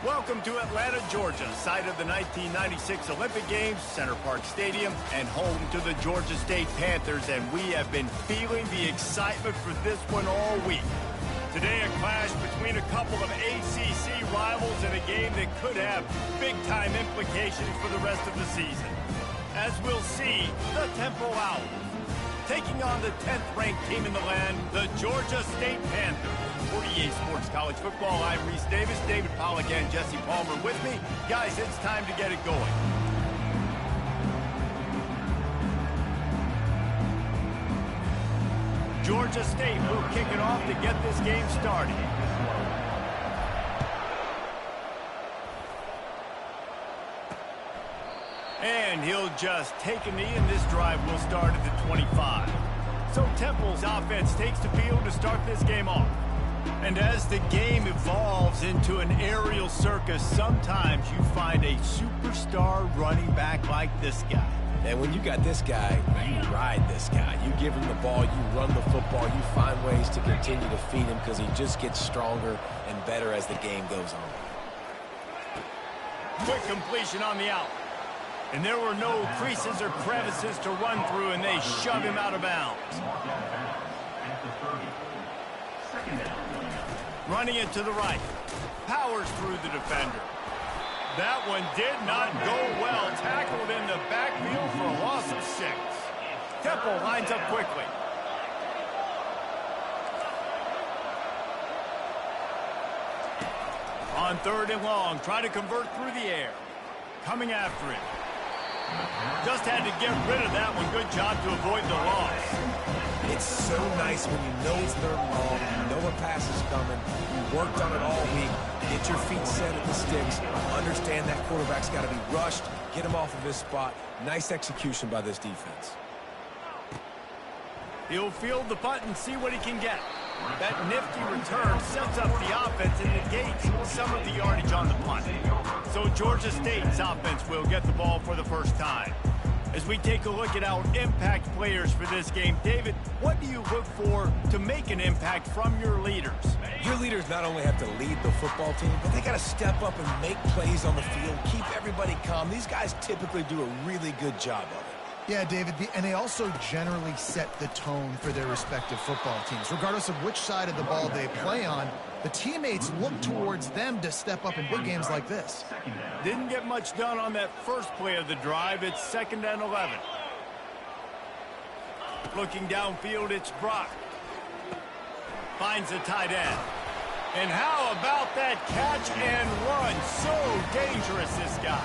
Welcome to Atlanta, Georgia, site of the 1996 Olympic Games, Center Parc Stadium, and home to the Georgia State Panthers, and we have been feeling the excitement for this one all week. Today, a clash between a couple of ACC rivals in a game that could have big-time implications for the rest of the season. As we'll see, the Temple Owls taking on the 10th-ranked team in the land, the Georgia State Panthers. For EA Sports College Football, I'm Reese Davis, David Pollack, and Jesse Palmer with me. Guys, it's time to get it going. Georgia State will kick it off to get this game started. And he'll just take a knee, and this drive will start at the 25. So Temple's offense takes the field to start this game off. And as the game evolves into an aerial circus, sometimes you find a superstar running back like this guy. And when you got this guy, you ride this guy. You give him the ball, you run the football, you find ways to continue to feed him because he just gets stronger and better as the game goes on. Quick completion on the out. And there were no creases or crevices to run through, and they shove him out of bounds. Running it to the right. Powers through the defender. That one did not go well. Tackled in the backfield for a loss of 6. Temple lines up quickly. On 3rd and long, trying to convert through the air. Coming after it. Just had to get rid of that one. Good job to avoid the loss. It's so nice when you know it's 3rd and long, you know a pass is coming, you worked on it all week, get your feet set at the sticks, understand that quarterback's got to be rushed, get him off of his spot. Nice execution by this defense. He'll field the punt and see what he can get. That nifty return sets up the offense and negates some of the yardage on the punt. So Georgia State's offense will get the ball for the first time. As we take a look at our impact players for this game, David, what do you look for to make an impact from your leaders? Your leaders not only have to lead the football team, but they got to step up and make plays on the field, keep everybody calm. These guys typically do a really good job of it. Yeah, David, and they also generally set the tone for their respective football teams. Regardless of which side of the ball they play on, the teammates look towards them to step up in big games like this. Didn't get much done on that first play of the drive. It's 2nd and 11. Looking downfield, it's Brock. Finds the tight end. And how about that catch and run? So dangerous, this guy.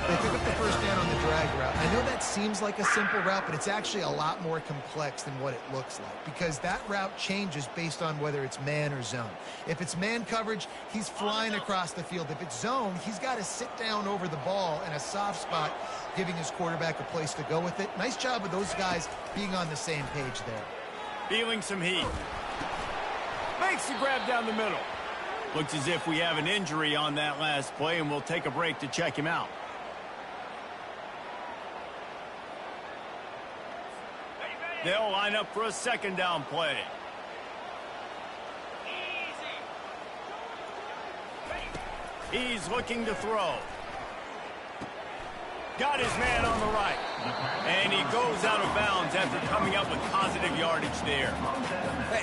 They pick up the first down on the drag route. I know that seems like a simple route, but it's actually a lot more complex than what it looks like because that route changes based on whether it's man or zone. If it's man coverage, he's flying across the field. If it's zone, he's got to sit down over the ball in a soft spot, giving his quarterback a place to go with it. Nice job of those guys being on the same page there. Feeling some heat. Makes the grab down the middle. Looks as if we have an injury on that last play, and we'll take a break to check him out. They'll line up for a 2nd down play. He's looking to throw. Got his man on the right. And he goes out of bounds after coming up with positive yardage there.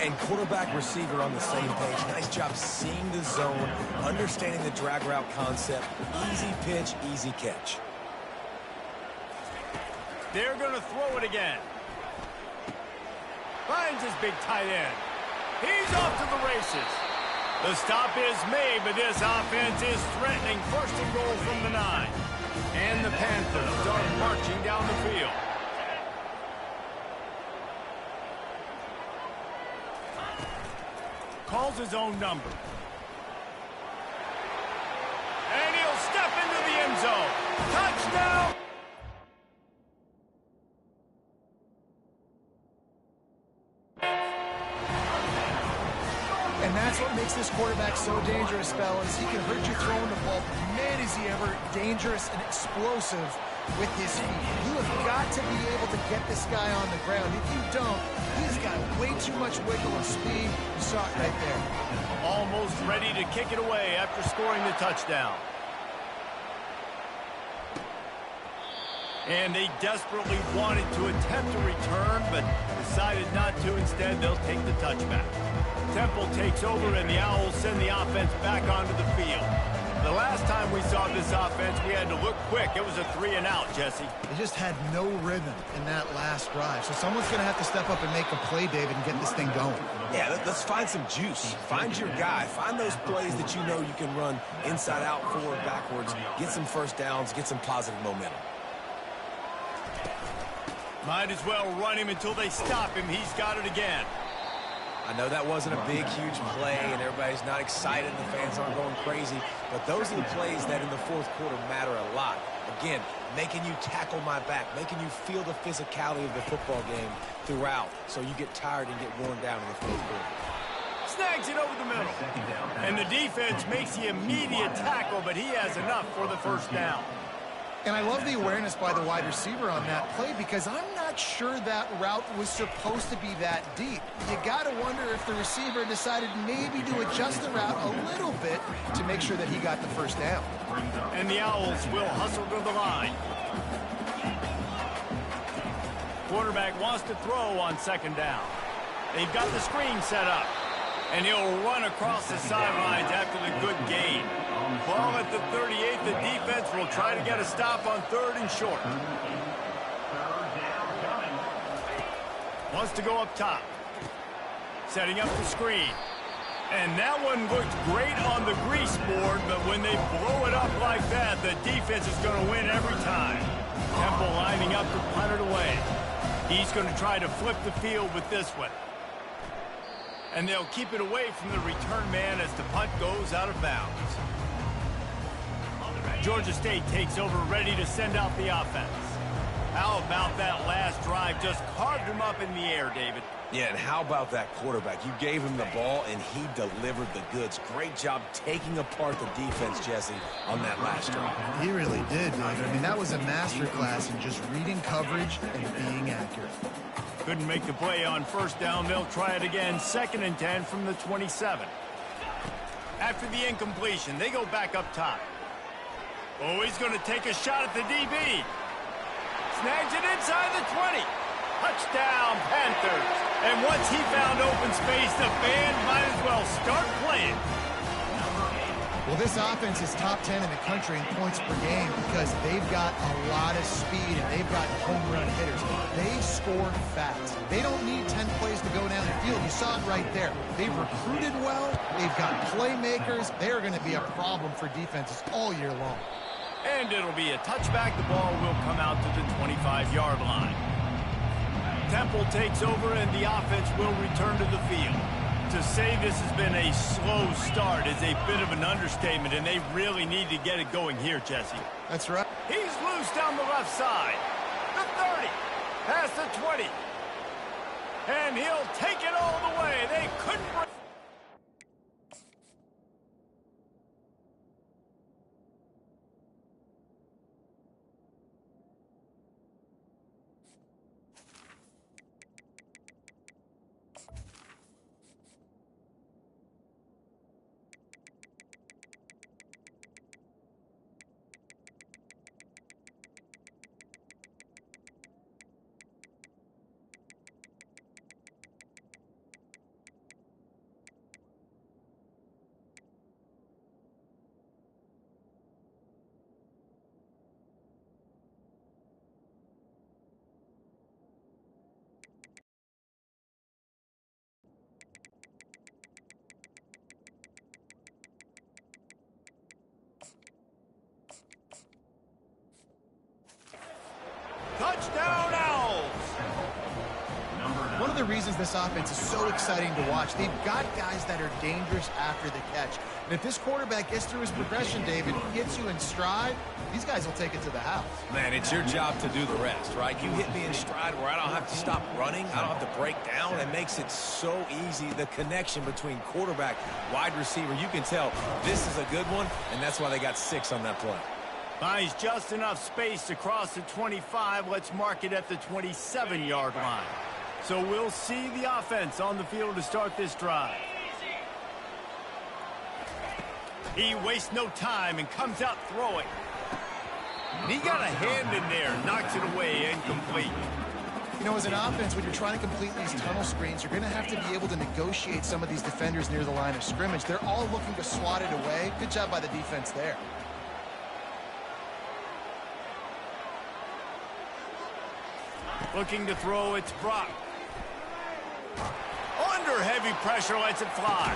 And quarterback receiver on the same page. Nice job seeing the zone, understanding the drag route concept. Easy pitch, easy catch. They're going to throw it again. Finds his big tight end. He's off to the races. The stop is made, but this offense is threatening. 1st and goal from the 9. And the Panthers start marching down the field. Calls his own number. And he'll step into the end zone. Touchdown! And that's what makes this quarterback so dangerous, fellas. He can hurt you throwing the ball. Man, is he ever dangerous and explosive with his feet. You have got to be able to get this guy on the ground. If you don't, he's got way too much wiggle and speed. You saw it right there. Almost ready to kick it away after scoring the touchdown. And they desperately wanted to attempt a return, but decided not to. Instead, they'll take the touchback. Temple takes over, and the Owls send the offense back onto the field. The last time we saw this offense, we had to look quick. It was a 3-and-out, Jesse. They just had no rhythm in that last drive. So someone's going to have to step up and make a play, David, and get this thing going. Yeah, let's find some juice. Find your guy. Find those plays that you know you can run inside out, forward, backwards. Get some first downs. Get some positive momentum. Might as well run him until they stop him. He's got it again. I know that wasn't a big, huge play, and everybody's not excited. The fans aren't going crazy. But those are the plays that in the fourth quarter matter a lot. Again, making you tackle my back, making you feel the physicality of the football game throughout so you get tired and get worn down in the fourth quarter. Snags it over the middle. And the defense makes the immediate tackle, but he has enough for the first down. And I love the awareness by the wide receiver on that play because I'm not sure that route was supposed to be that deep. You got to wonder if the receiver decided maybe to adjust the route a little bit to make sure that he got the first down. And the Owls will hustle to the line. Quarterback wants to throw on second down. They've got the screen set up. And he'll run across the sidelines after the good gain. Ball at the 38. The defense will try to get a stop on 3rd and short. Wants to go up top. Setting up the screen. And that one looked great on the grease board, but when they blow it up like that, the defense is going to win every time. Temple lining up to punt it away. He's going to try to flip the field with this one. And they'll keep it away from the return man as the punt goes out of bounds. Georgia State takes over, ready to send out the offense. How about that last drive? Just carved him up in the air, David. Yeah, and how about that quarterback? You gave him the ball, and he delivered the goods. Great job taking apart the defense, Jesse, on that last drive. He really did, David. I mean, that was a masterclass in just reading coverage and being accurate. Couldn't make the play on first down. They'll try it again. 2nd and 10 from the 27. After the incompletion, they go back up top. Oh, he's going to take a shot at the DB. Snags it inside the 20. Touchdown, Panthers. And once he found open space, the fans might as well start playing. Well, this offense is top 10 in the country in points per game because they've got a lot of speed and they've got home run hitters. They score fast. They don't need 10 plays to go down the field. You saw it right there. They've recruited well. They've got playmakers. They are going to be a problem for defenses all year long. And it'll be a touchback. The ball will come out to the 25-yard line. Temple takes over and the offense will return to the field. To say this has been a slow start is a bit of an understatement, and they really need to get it going here, Jesse. That's right. He's loose down the left side. The 30, past the 20. And he'll take it all the way. They couldn't break. Touchdown, Owls! One of the reasons this offense is so exciting to watch, they've got guys that are dangerous after the catch. And if this quarterback gets through his progression, David, gets you in stride, these guys will take it to the house. Man, it's your job to do the rest, right? You hit me in stride where I don't have to stop running. I don't have to break down. It makes it so easy. The connection between quarterback, wide receiver, you can tell this is a good one, and that's why they got 6 on that play. Finds just enough space to cross the 25. Let's mark it at the 27-yard line. So we'll see the offense on the field to start this drive. He wastes no time and comes out throwing. And he got a hand in there, knocks it away, incomplete. You know, as an offense, when you're trying to complete these tunnel screens, you're going to have to be able to negotiate some of these defenders near the line of scrimmage. They're all looking to swat it away. Good job by the defense there. Looking to throw, it's Brock. Under heavy pressure, lets it fly.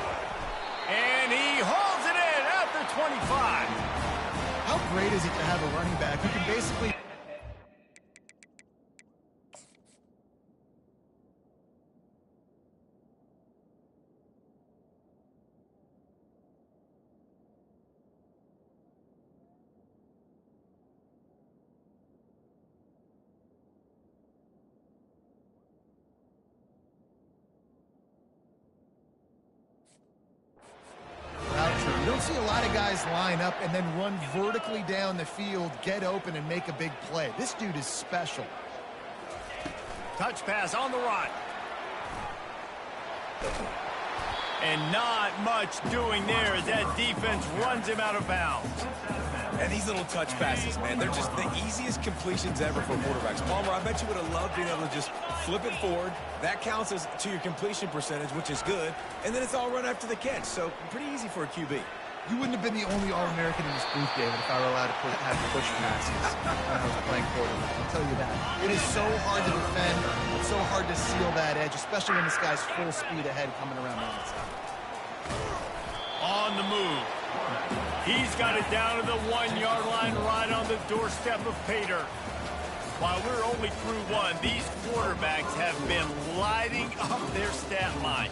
And he hauls it in at the 25. How great is it to have a running back who can basically... You don't see a lot of guys line up and then run vertically down the field, get open, and make a big play. This dude is special. Touch pass on the run. And not much doing there as that defense runs him out of bounds. And these little touch passes, man, they're just the easiest completions ever for quarterbacks. Palmer, I bet you would have loved being able to just flip it forward. That counts as to your completion percentage, which is good. And then it's all run after the catch, so pretty easy for a QB. You wouldn't have been the only All-American in this booth, David, if I were allowed to have push passes when I was playing quarterback. I'll tell you that. It is so hard to defend. It's so hard to seal that edge, especially when this guy's full speed ahead coming around the outside. On the move. He's got it down to the 1-yard line right on the doorstep of Pater. While we're only through one, these quarterbacks have been lighting up their stat line.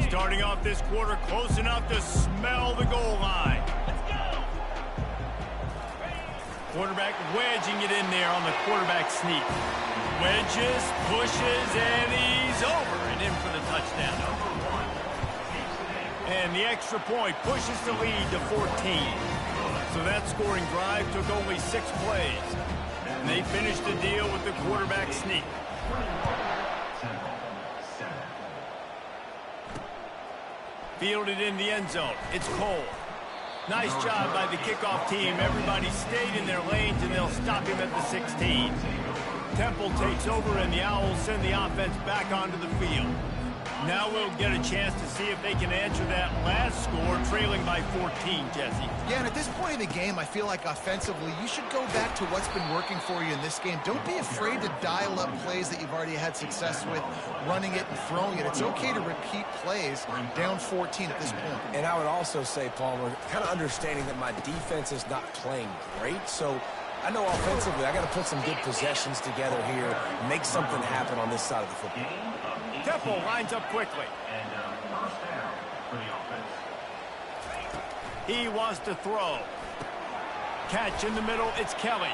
Starting off this quarter close enough to smell the goal line. Quarterback wedging it in there on the quarterback sneak. Wedges, pushes, and he's over and in for the touchdown. And the extra point pushes the lead to 14. So that scoring drive took only 6 plays. And they finished the deal with the quarterback sneak. Fielded in the end zone. It's Cole. Nice job by the kickoff team. Everybody stayed in their lanes, and they'll stop him at the 16. Temple takes over, and the Owls send the offense back onto the field. Now we'll get a chance to see if they can answer that last score, trailing by 14, Jesse. Yeah, and at this point in the game, I feel like offensively, you should go back to what's been working for you in this game. Don't be afraid to dial up plays that you've already had success with, running it and throwing it. It's okay to repeat plays down 14 at this point. And I would also say, Palmer, kind of understanding that my defense is not playing great, so I know offensively I got to put some good possessions together here, make something happen on this side of the football. Temple lines up quickly. He wants to throw. Catch in the middle, it's Kelly.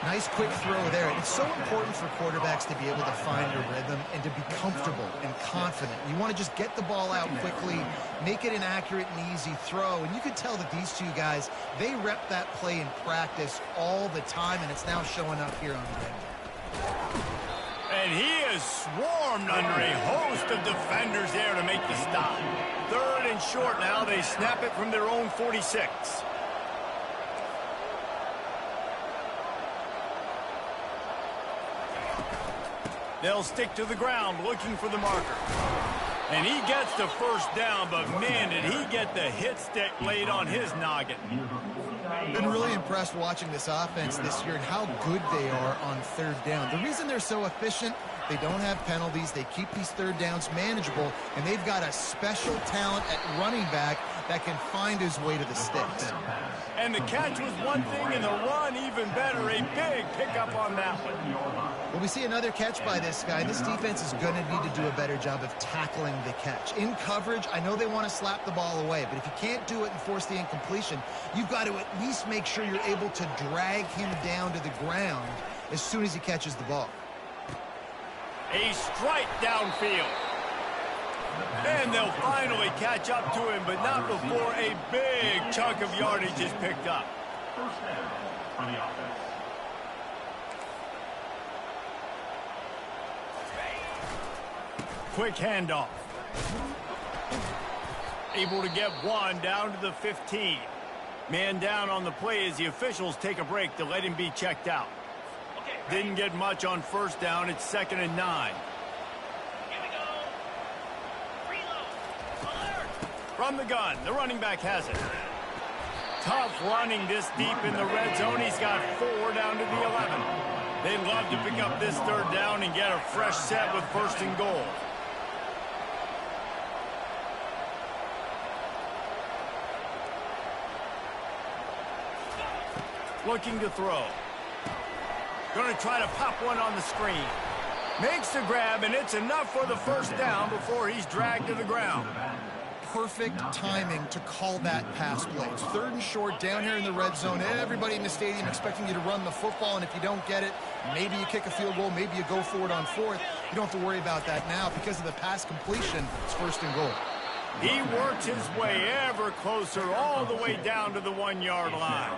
Nice quick throw there. It's so important for quarterbacks to be able to find a rhythm and to be comfortable and confident. You want to just get the ball out quickly, make it an accurate and easy throw. And you can tell that these two guys, they rep that play in practice all the time, and it's now showing up here on the game. And he is swarmed under a host of defenders there to make the stop. 3rd and short now. They snap it from their own 46. They'll stick to the ground looking for the marker. And he gets the first down, but man, did he get the hit stick laid on his noggin. Been really impressed watching this offense this year and how good they are on 3rd down. The reason they're so efficient, they don't have penalties, they keep these 3rd downs manageable, and they've got a special talent at running back that can find his way to the sticks. And the catch was one thing, and the run even better. A big pickup on that one. Well, we see another catch by this guy. This defense is going to need to do a better job of tackling the catch. In coverage, I know they want to slap the ball away, but if you can't do it and force the incompletion, you've got to at least make sure you're able to drag him down to the ground as soon as he catches the ball. A strike downfield. And they'll finally catch up to him, but not before a big chunk of yardage is picked up. First down for the offense. Quick handoff. Able to get one down to the 15. Man down on the play as the officials take a break to let him be checked out. Didn't get much on first down. It's 2nd and 9. Here we go. Reload. Alert. From the gun, the running back has it. Tough running this deep in the red zone. He's got 4 down to the 11. They'd love to pick up this 3rd down and get a fresh set with 1st and goal. Looking to throw. Going to try to pop one on the screen. Makes the grab, and it's enough for the 1st down before he's dragged to the ground. Perfect timing to call that pass play. It's 3rd and short down here in the red zone. Everybody in the stadium expecting you to run the football, and if you don't get it, maybe you kick a field goal, maybe you go for it on 4th. You don't have to worry about that now. Because of the pass completion, it's 1st and goal. He works his way ever closer all the way down to the 1-yard line.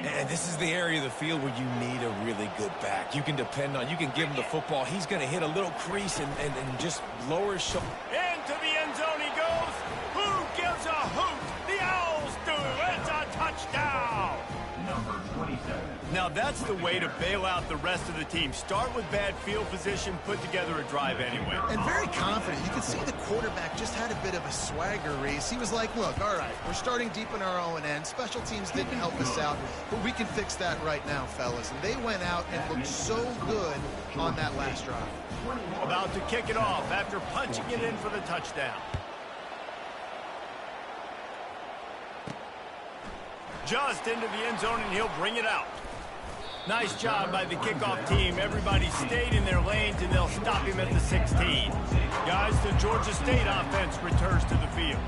And this is the area of the field where you need a really good back. You can depend on, you can give him the football. He's going to hit a little crease and just lower his shoulder. Into the end zone he goes. Who gives a hoot? The Owls do. It's a touchdown. Number 27. Now that's the way to bail out the rest of the team. Start with bad field position, put together a drive anyway. And very confident. You can see the quarterback just had a bit of a swagger race. He was like, look, all right, we're starting deep in our own end. Special teams didn't help us out, but we can fix that right now, fellas. And they went out and looked so good on that last drive. About to kick it off after punching it in for the touchdown. Just into the end zone, and he'll bring it out. Nice job by the kickoff team. Everybody stayed in their lanes, and they'll stop him at the 16. Guys, the Georgia State offense returns to the field.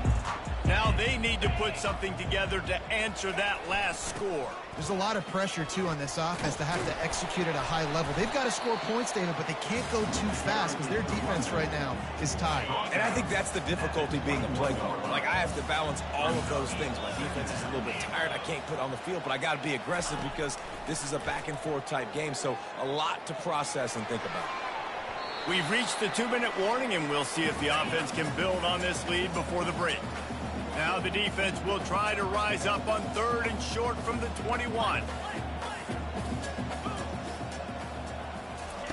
Now they need to put something together to answer that last score. There's a lot of pressure, too, on this offense to have to execute at a high level. They've got to score points, David, but they can't go too fast because their defense right now is tied. And I think that's the difficulty being a play caller. Like, I have to balance all of those things. My defense is a little bit tired. I can't put on the field, but I got to be aggressive because this is a back-and-forth type game, so a lot to process and think about. We've reached the 2-minute warning, and we'll see if the offense can build on this lead before the break. Now the defense will try to rise up on 3rd and short from the 21.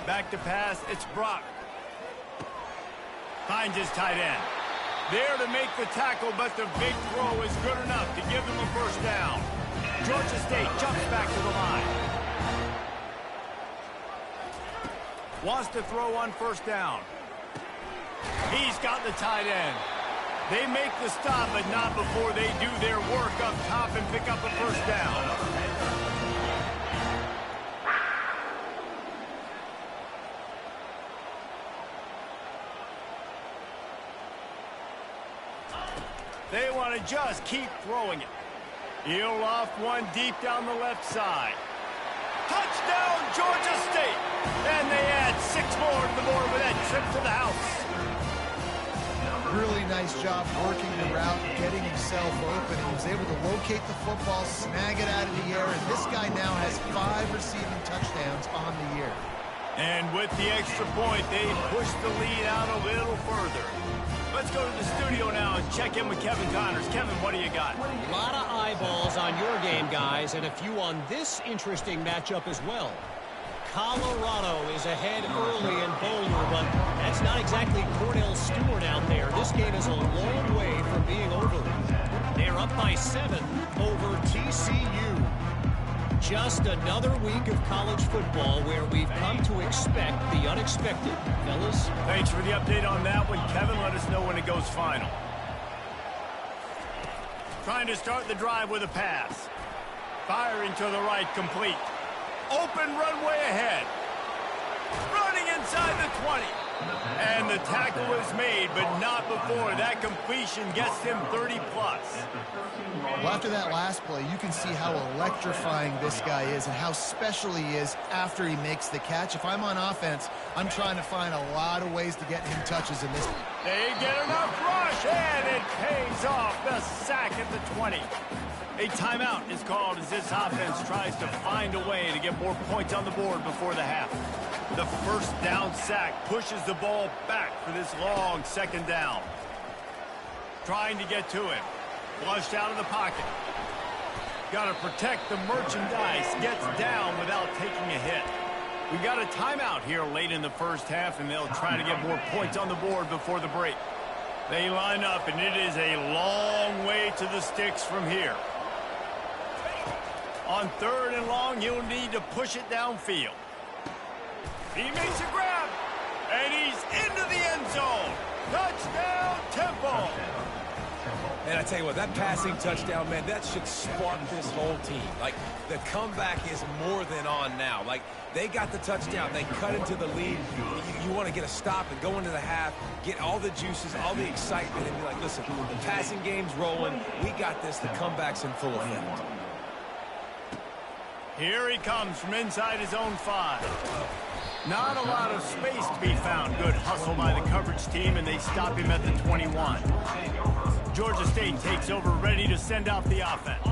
Back to pass, it's Brock. Finds his tight end. There to make the tackle, but the big throw is good enough to give them a 1st down. Georgia State jumps back to the line. Wants to throw on 1st down. He's got the tight end. They make the stop, but not before they do their work up top and pick up a 1st down. They want to just keep throwing it. He'll off one deep down the left side. Touchdown, Georgia State! And they add 6 more to the board with that trip to the house. Really nice job working the route, getting himself open. He was able to locate the football, snag it out of the air, and this guy now has 5 receiving touchdowns on the year. And with the extra point, they push the lead out a little further. Let's go to the studio now and check in with Kevin Connors. Kevin, what do you got? A lot of eyeballs on your game, guys, and a few on this interesting matchup as well. Colorado is ahead early in Boulder, but that's not exactly Cornell Stewart out there. This game is a long way from being over. They're up by 7 over TCU. Just another week of college football where we've come to expect the unexpected. Fellas? Thanks for the update on that one, Kevin. Let us know when it goes final. Trying to start the drive with a pass. Firing to the right, complete. Open runway ahead. Running inside the 20. And the tackle is made, but not before. That completion gets him 30+. Well, after that last play, you can see how electrifying this guy is and how special he is after he makes the catch. If I'm on offense, I'm trying to find a lot of ways to get him touches in this. They get enough rush, and it pays off. The sack at the 20. A timeout is called as this offense tries to find a way to get more points on the board before the half. The first down sack pushes the ball back for this long second down. Trying to get to him. Flushed out of the pocket. Got to protect the merchandise. Gets down without taking a hit. We got a timeout here late in the first half, and they'll try to get more points on the board before the break. They line up, and it is a long way to the sticks from here. On 3rd and long, you'll need to push it downfield. He makes a grab, and he's into the end zone. Touchdown, Temple. And I tell you what, that passing touchdown, man, that should spark this whole team. Like, the comeback is more than on now. Like, they got the touchdown. They cut into the lead. You want to get a stop and go into the half, get all the juices, all the excitement, and be like, listen, the passing game's rolling. We got this. The comeback's in full effect. Here he comes from inside his own 5. Not a lot of space to be found. Good hustle by the coverage team, and they stop him at the 21. Georgia State takes over, ready to send out the offense.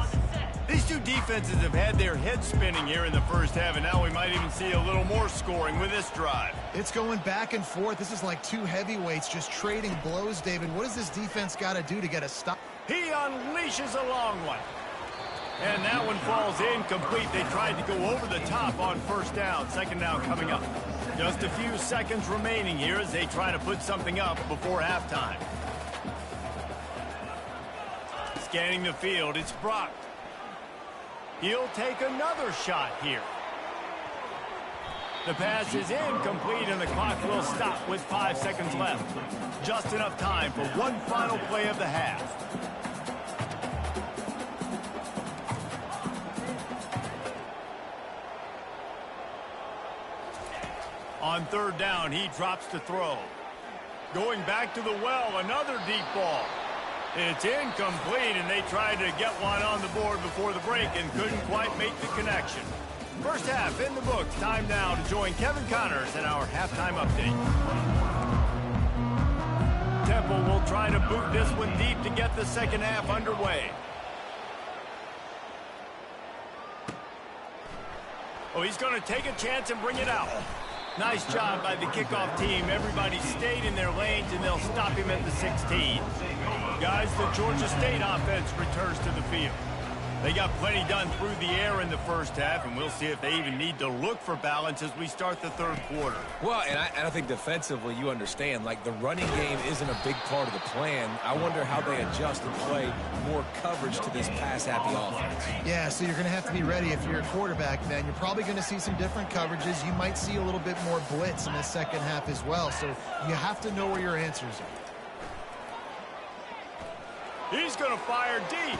These two defenses have had their heads spinning here in the first half, and now we might even see a little more scoring with this drive. It's going back and forth. This is like two heavyweights just trading blows, David. What does this defense got to do to get a stop? He unleashes a long one. And that one falls incomplete. They tried to go over the top on first down. Second down coming up. Just a few seconds remaining here as they try to put something up before halftime. Scanning the field, it's Brock. He'll take another shot here. The pass is incomplete, and the clock will stop with 5 seconds left. Just enough time for one final play of the half. On 3rd down, he drops to throw. Going back to the well, another deep ball. It's incomplete, and they tried to get one on the board before the break and couldn't quite make the connection. First half in the books. Time now to join Kevin Connors in our halftime update. Temple will try to boot this one deep to get the second half underway. Oh, he's going to take a chance and bring it out. Nice job by the kickoff team. Everybody stayed in their lanes, and they'll stop him at the 16. Guys, the Georgia State offense returns to the field. They got plenty done through the air in the first half, and we'll see if they even need to look for balance as we start the 3rd quarter. Well, and I think defensively, you understand, like, the running game isn't a big part of the plan. I wonder how they adjust and play more coverage to this pass-happy offense. Yeah, so you're going to have to be ready if you're a quarterback, man. You're probably going to see some different coverages. You might see a little bit more blitz in the second half as well, so you have to know where your answers are. He's going to fire deep.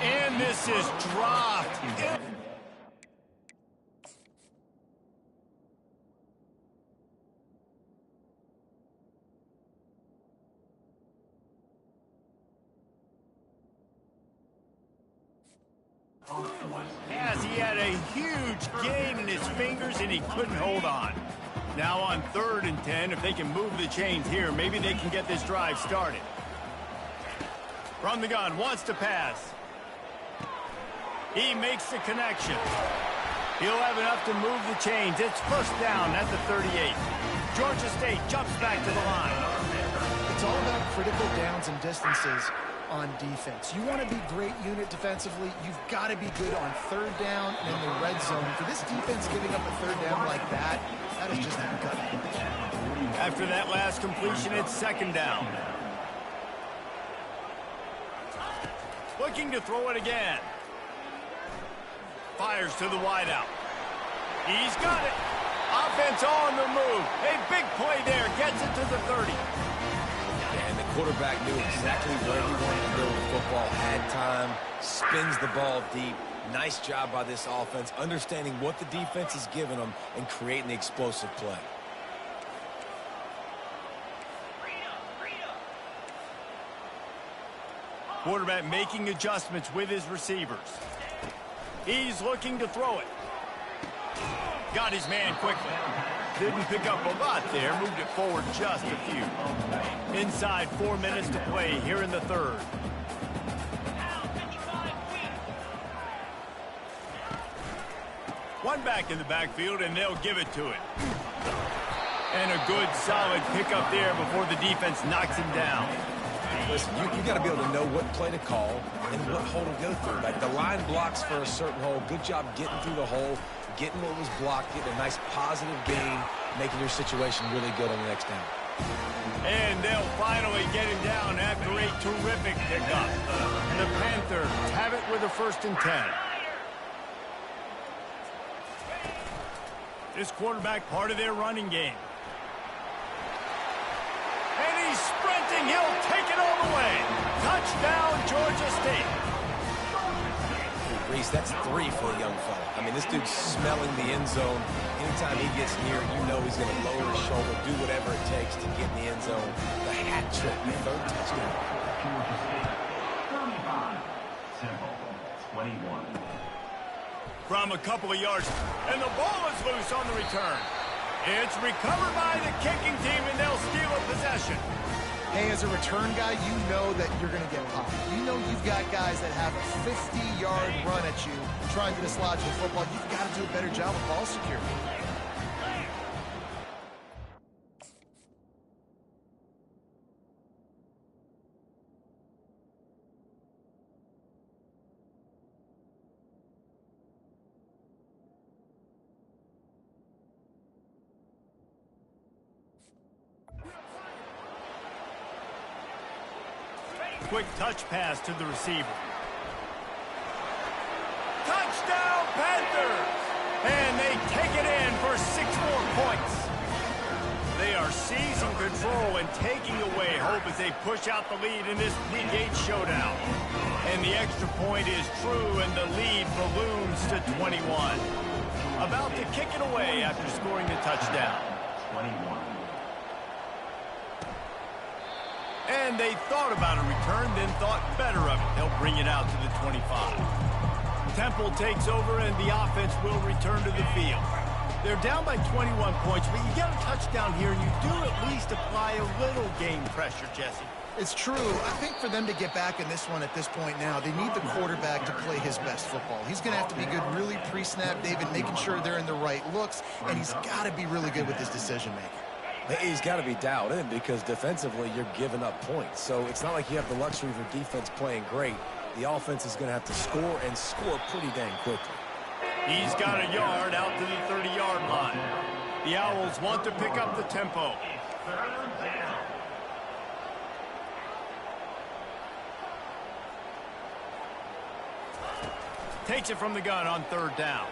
And this is dropped. As he had a huge gain in his fingers and he couldn't hold on. Now on 3rd and 10, if they can move the chains here, maybe they can get this drive started. From the gun, wants to pass. He makes the connection. He'll have enough to move the chains. It's first down at the 38. Georgia State jumps back to the line. It's all about critical downs and distances on defense. You want to be great unit defensively, you've got to be good on 3rd down and in the red zone. For this defense giving up a 3rd down like that, that is just a gut. After that last completion, it's 2nd down. Looking to throw it again. Fires to the wideout. He's got it. Offense on the move. A big play there. Gets it to the 30. And the quarterback knew exactly where he wanted to go with the football. Had time. Spins the ball deep. Nice job by this offense, understanding what the defense is giving them and creating the explosive play. Quarterback making adjustments with his receivers. He's looking to throw it. Got his man quickly. Didn't pick up a lot there. Moved it forward just a few. Inside 4 minutes to play here in the third. One back in the backfield, and they'll give it to it. And a good, solid pickup there before the defense knocks him down. Listen, you got to be able to know what play to call and what hole to go through. Like the line blocks for a certain hole. Good job getting through the hole, getting what was blocked, getting a nice positive gain, making your situation really good on the next down. And they'll finally get him down after a terrific pickup. The Panthers have it with a 1st and 10. This quarterback part of their running game. And he's sprinting. He'll take it all the way. Touchdown, Georgia State. Reese, that's 3 for a young fella. I mean, this dude's smelling the end zone. Anytime he gets near, you know he's going to lower his shoulder, do whatever it takes to get in the end zone. The hat trick, the 3rd touchdown. Georgia State, 35. Temple, 21. From a couple of yards, and the ball is loose on the return. It's recovered by the kicking team, and they'll steal a possession. Hey, as a return guy, you know that you're going to get popped. You know you've got guys that have a 50-yard run at you trying to dislodge the football. You've got to do a better job of ball security. Quick touch pass to the receiver. Touchdown, Panthers! And they take it in for 6 more points. They are seizing control and taking away hope as they push out the lead in this Week 8 showdown. And the extra point is true, and the lead balloons to 21. About to kick it away after scoring the touchdown. 21. And they thought about a return, then thought better of it. They'll bring it out to the 25. Temple takes over, and the offense will return to the field. They're down by 21 points, but you get a touchdown here, and you do at least apply a little game pressure, Jesse. It's true. I think for them to get back in this one at this point now, they need the quarterback to play his best football. He's going to have to be good really pre-snap, David, making sure they're in the right looks, and he's got to be really good with his decision-making. He's got to be dialed in because defensively you're giving up points. So it's not like you have the luxury of your defense playing great. The offense is going to have to score and score pretty dang quickly. He's got a yard out to the 30-yard line. The Owls want to pick up the tempo. Takes it from the gun on 3rd down.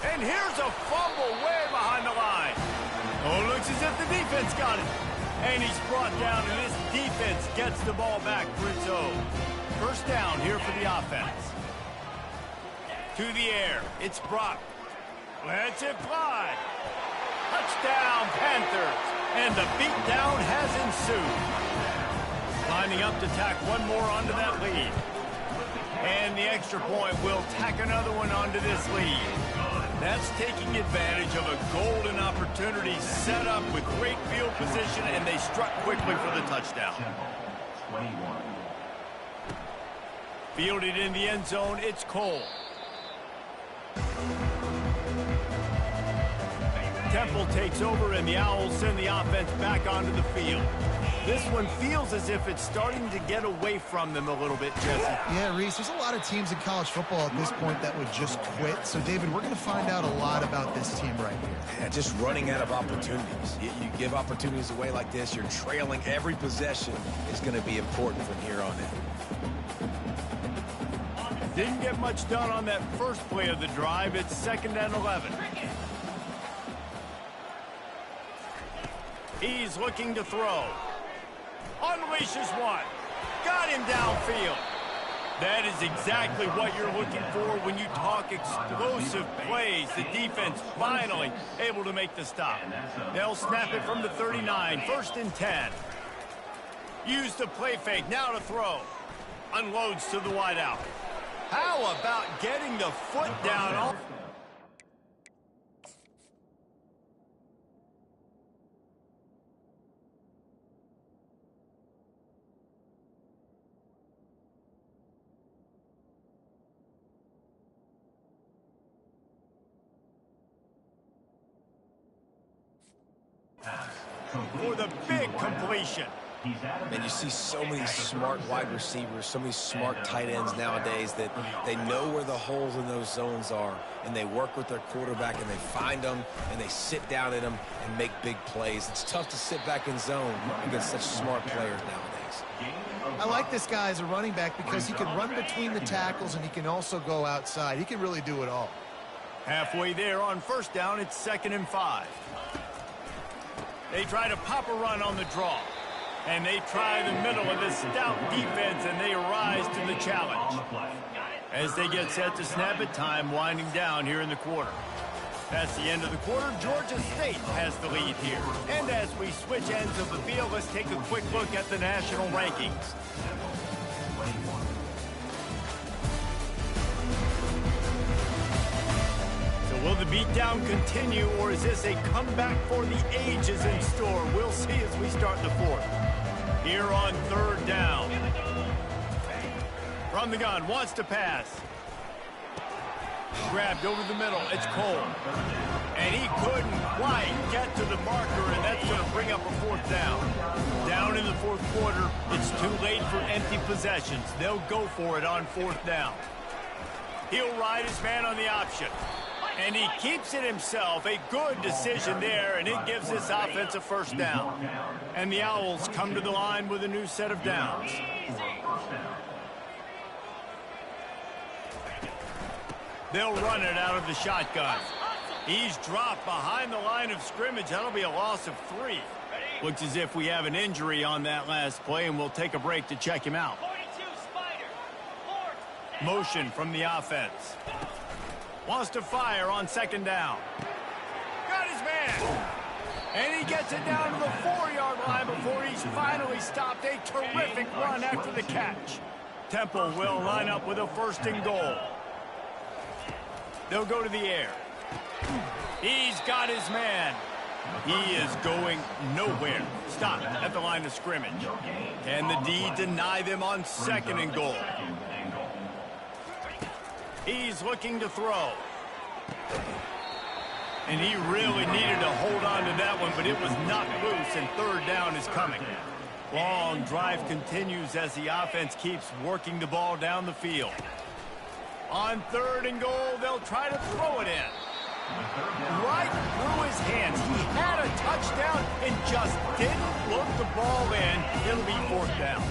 And here's a fumble way behind the line. Oh, looks as if the defense got it. And he's brought down, and this defense gets the ball back for its own. 1st down here for the offense. To the air, it's Brock. Lets it fly. Touchdown, Panthers. And the beatdown has ensued. Lining up to tack one more onto that lead. And the extra point will tack another one onto this lead. That's taking advantage of a golden opportunity set up with great field position, and they struck quickly for the touchdown. 21. Fielded in the end zone, it's Cole. Temple takes over, and the Owls send the offense back onto the field. This one feels as if it's starting to get away from them a little bit, Jesse. Yeah, Reese, there's a lot of teams in college football at this point that would just quit. So, David, we're going to find out a lot about this team right here. Yeah, just running out of opportunities. You give opportunities away like this, you're trailing every possession is going to be important from here on in. Didn't get much done on that first play of the drive. It's 2nd and 11. He's looking to throw. Unleashes one. Got him downfield. That is exactly what you're looking for when you talk explosive plays. The defense finally able to make the stop. They'll snap it from the 39. 1st and 10. Use the play fake. Now to throw. Unloads to the wideout. How about getting the foot down? For the big completion. And you see so many smart wide receivers, so many smart tight ends nowadays that they know where the holes in those zones are, and they work with their quarterback, and they find them, and they sit down in them and make big plays. It's tough to sit back in zone against such smart players nowadays. I like this guy as a running back because he can run between the tackles and he can also go outside. He can really do it all. Halfway there on first down, it's 2nd and 5. They try to pop a run on the draw. And they try the middle of this stout defense, and they rise to the challenge. As they get set to snap it, time winding down here in the quarter. That's the end of the quarter. Georgia State has the lead here. And as we switch ends of the field, let's take a quick look at the national rankings. So will the beatdown continue, or is this a comeback for the ages in store? We'll see as we start the fourth. Here on 3rd down. From the gun, wants to pass. Grabbed over the middle, it's Cole. And he couldn't quite get to the marker, and that's going to bring up a 4th down. Down in the 4th quarter, it's too late for empty possessions. They'll go for it on 4th down. He'll ride his man on the option. And he keeps it himself. A good decision there, and it gives this offense a 1st down. And the Owls come to the line with a new set of downs. They'll run it out of the shotgun. He's dropped behind the line of scrimmage. That'll be a loss of 3. Looks as if we have an injury on that last play, and we'll take a break to check him out. Motion from the offense. Wants to fire on 2nd down. Got his man. And he gets it down to the 4-yard line before he's finally stopped. A terrific run after the catch. Temple will line up with a 1st and goal. They'll go to the air. He's got his man. He is going nowhere. Stop at the line of scrimmage. Can the D deny them on 2nd and goal? He's looking to throw. And he really needed to hold on to that one, but it was knocked loose, and 3rd down is coming. Long drive continues as the offense keeps working the ball down the field. On 3rd and goal, they'll try to throw it in. Right through his hands. He had a touchdown and just didn't look the ball in. It'll be 4th down.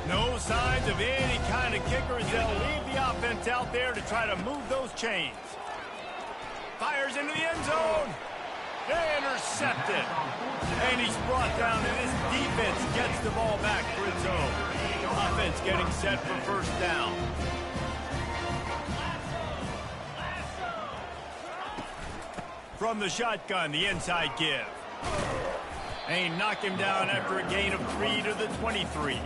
No signs of any kind of kickers. They'll leave the offense out there to try to move those chains. Fires into the end zone. Intercepted. And he's brought down, and this defense gets the ball back for its own. Offense getting set for 1st down. From the shotgun, the inside give. And he knocked him down after a gain of 3 to the 23.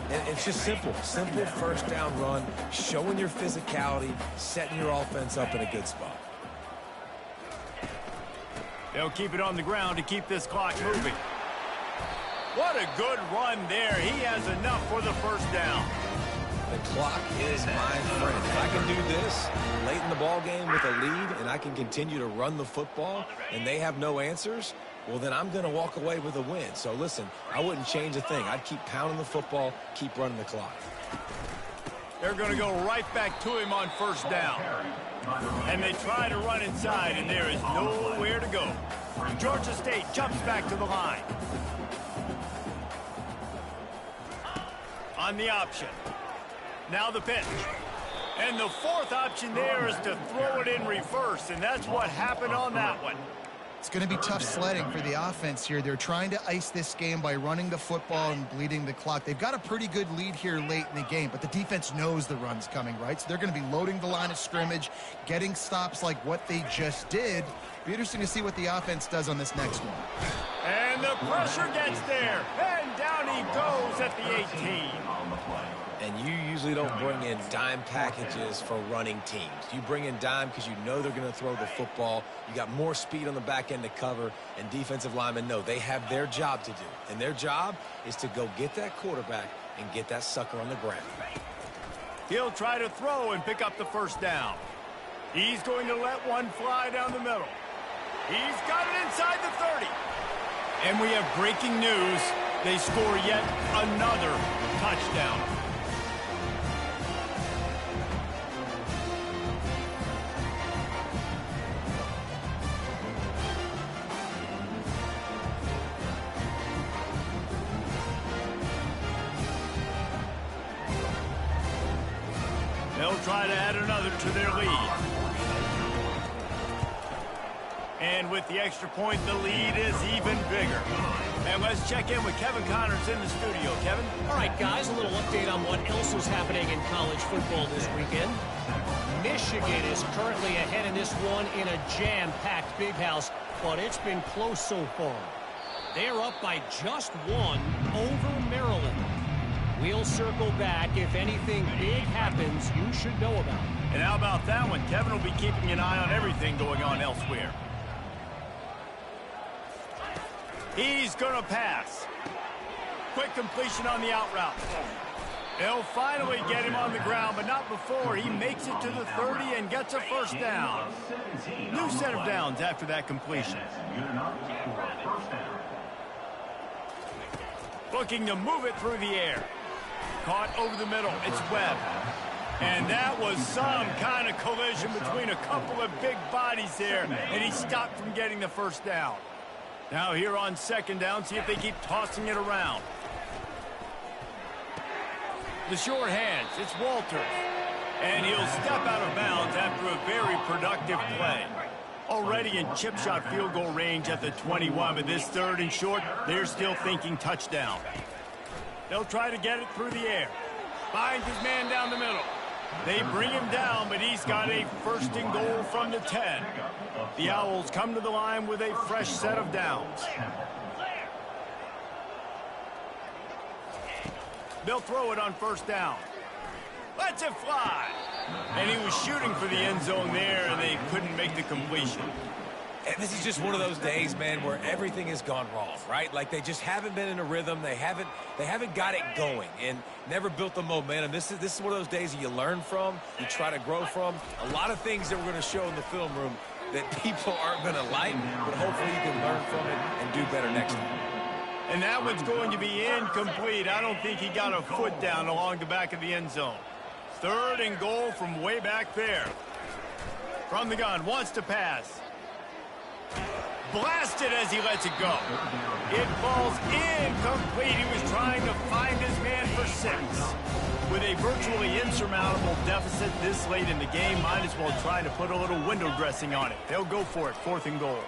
And it's just simple 1st down run, showing your physicality, setting your offense up in a good spot. They'll keep it on the ground to keep this clock moving. What a good run there. He has enough for the 1st down. The clock is my friend. If I can do this late in the ball game with a lead and I can continue to run the football and they have no answers, well, then I'm going to walk away with a win. So, listen, I wouldn't change a thing. I'd keep pounding the football, keep running the clock. They're going to go right back to him on 1st down. And they try to run inside, and there is nowhere to go. Georgia State jumps back to the line. On the option. Now the pitch. And the 4th option there is to throw it in reverse, and that's what happened on that one. It's going to be tough sledding for the offense here. They're trying to ice this game by running the football and bleeding the clock. They've got a pretty good lead here late in the game, but the defense knows the run's coming, right? So they're going to be loading the line of scrimmage, getting stops like what they just did. Be interesting to see what the offense does on this next one. And the pressure gets there. And down he goes at the 18. On the play. And you usually don't bring in dime packages for running teams. You bring in dime because you know they're going to throw the football. You got more speed on the back end to cover, and defensive linemen know they have their job to do. And their job is to go get that quarterback and get that sucker on the ground. He'll try to throw and pick up the first down. He's going to let one fly down the middle. He's got it inside the 30. And we have breaking news. They score yet another touchdown. They'll try to add another to their lead. And with the extra point, the lead is even bigger. And let's check in with Kevin Connors in the studio. Kevin? All right, guys, a little update on what else is happening in college football this weekend. Michigan is currently ahead in this one in a jam-packed big house, but it's been close so far. They're up by just one over Maryland. We'll circle back. If anything big happens, you should know about it. And how about that one? Kevin will be keeping an eye on everything going on elsewhere. He's going to pass. Quick completion on the out route. They'll finally get him on the ground, but not before he makes it to the 30 and gets a first down. New set of downs after that completion. Good enough for a first down. Looking to move it through the air. Caught over the middle. It's Webb. And that was some kind of collision between a couple of big bodies there, and he stopped from getting the first down. Now here on second down, see if they keep tossing it around. The short hands, it's Walters. And he'll step out of bounds after a very productive play. Already in chip shot field goal range at the 21, but this third and short, they're still thinking touchdown. They'll try to get it through the air. Finds his man down the middle. They bring him down, but he's got a first and goal from the 10. The Owls come to the line with a fresh set of downs. They'll throw it on first down. Lets it fly. And he was shooting for the end zone there, and they couldn't make the completion. And this is just one of those days, man, where everything has gone wrong, right? Like they just haven't been in a rhythm. They haven't got it going and never built the momentum. This is one of those days that you learn from, you try to grow from. A lot of things that we're going to show in the film room that people aren't going to like, but hopefully you can learn from it and do better next time. And that one's going to be incomplete. I don't think he got a foot down along the back of the end zone. Third and goal from way back there. From the gun, wants to pass. Blasted as he lets it go. It falls incomplete. He was trying to find his man for 6. With a virtually insurmountable deficit this late in the game, might as well try to put a little window dressing on it. They'll go for it, 4th and goal.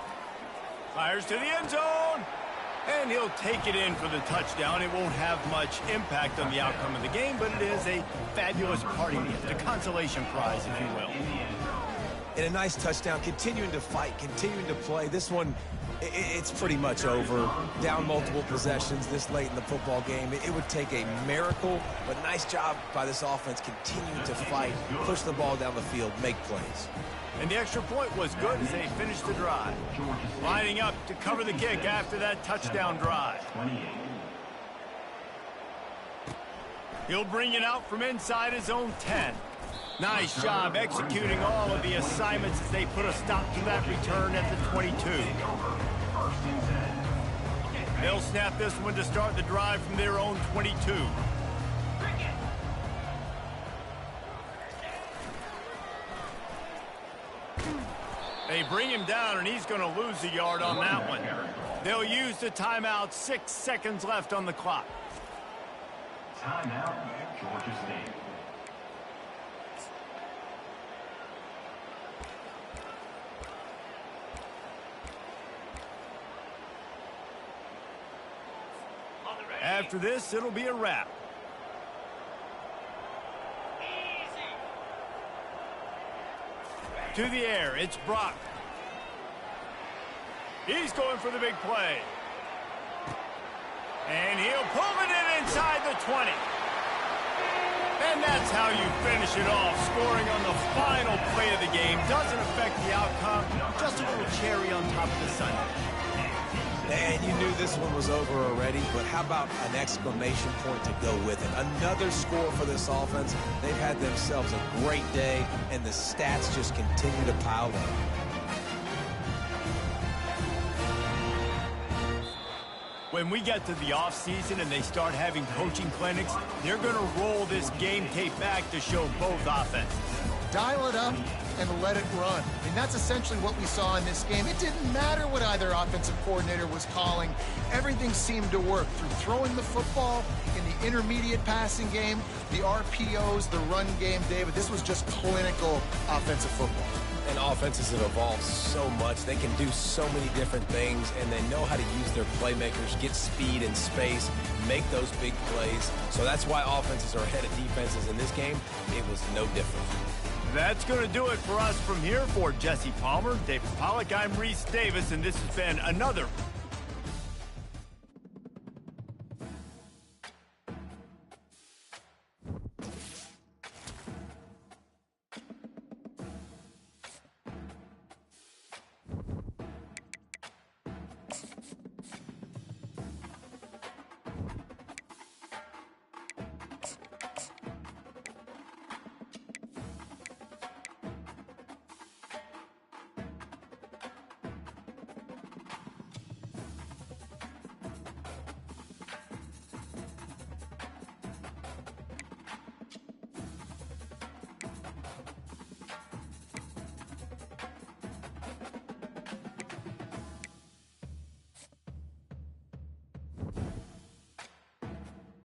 Fires to the end zone. And he'll take it in for the touchdown. It won't have much impact on the outcome of the game, but it is a fabulous party gift, a consolation prize, if you will. And a nice touchdown, continuing to fight, continuing to play. This one, it's pretty much over. Down multiple possessions this late in the football game. It would take a miracle, but nice job by this offense continuing to fight, push the ball down the field, make plays. And the extra point was good as they finished the drive. Lining up to cover the kick after that touchdown drive. He'll bring it out from inside his own 10. Nice job executing all of the assignments as they put a stop to that return at the 22. They'll snap this one to start the drive from their own 22. They bring him down, and he's going to lose a yard on that one. They'll use the timeout. 6 seconds left on the clock. Timeout, Georgia State. After this, it'll be a wrap. To the air, it's Brock. He's going for the big play. And he'll pull it in inside the 20. And that's how you finish it off. Scoring on the final play of the game doesn't affect the outcome. Just a little cherry on top of the sundae. And you knew this one was over already, but how about an exclamation point to go with it? Another score for this offense. They've had themselves a great day, and the stats just continue to pile up. When we get to the offseason and they start having coaching clinics, they're going to roll this game tape back to show both offenses. Dial it up and let it run. I mean, that's essentially what we saw in this game. It didn't matter what either offensive coordinator was calling. Everything seemed to work through throwing the football in the intermediate passing game, the RPOs, the run game, David. This was just clinical offensive football. And offenses have evolved so much. They can do so many different things, and they know how to use their playmakers, get speed and space, make those big plays. So that's why offenses are ahead of defenses in this game. It was no different. That's going to do it for us from here. For Jesse Palmer, David Pollack, I'm Reese Davis, and this has been another